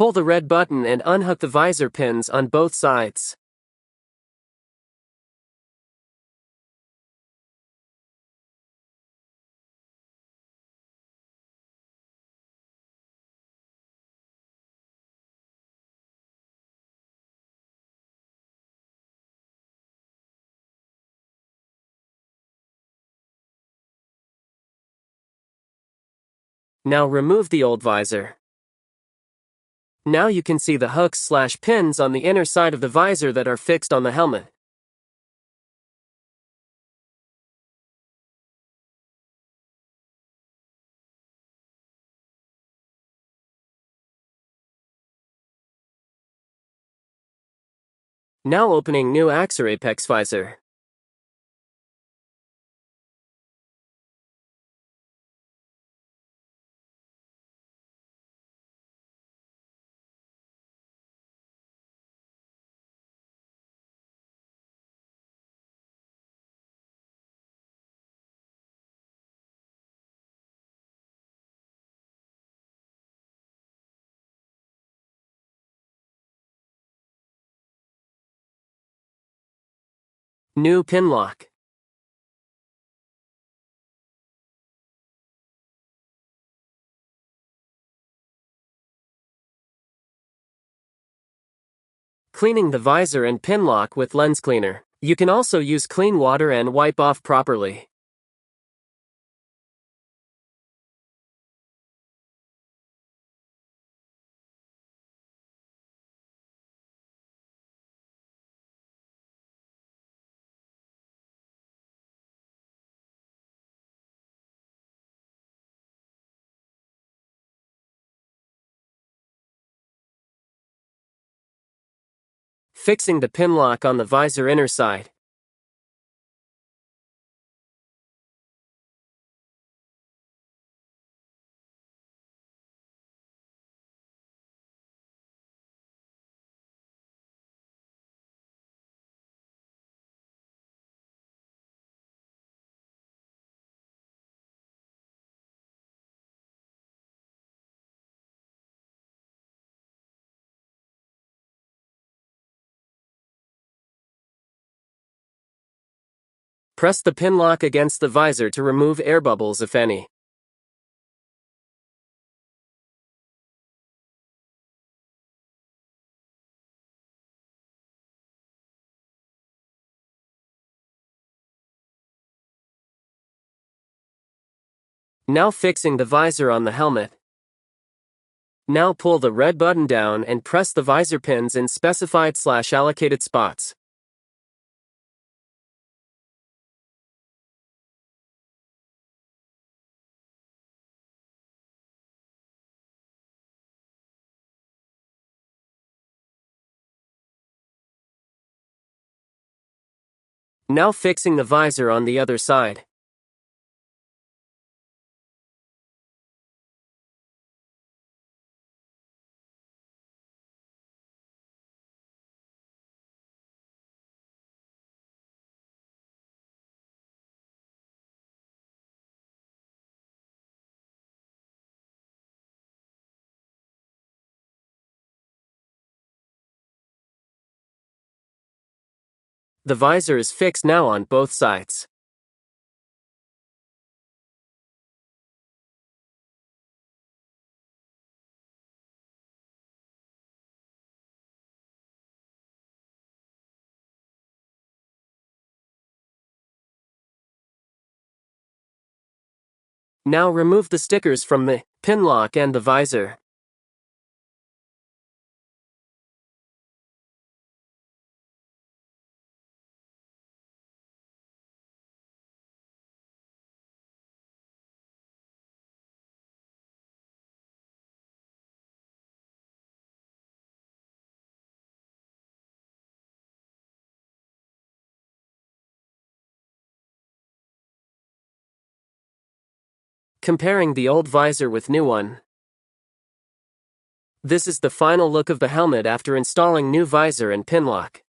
Pull the red button and unhook the visor pins on both sides. Now remove the old visor. Now you can see the hooks/pins on the inner side of the visor that are fixed on the helmet. Now opening new Axor Apex visor. New pinlock. Cleaning the visor and pinlock with lens cleaner. You can also use clean water and wipe off properly. Fixing the pinlock on the visor inner side. Press the pinlock against the visor to remove air bubbles if any. Now fixing the visor on the helmet. Now pull the red button down and press the visor pins in specified/allocated spots. Now fixing the visor on the other side. The visor is fixed now on both sides. Now remove the stickers from the pinlock and the visor. Comparing the old visor with new one. This is the final look of the helmet after installing new visor and pinlock.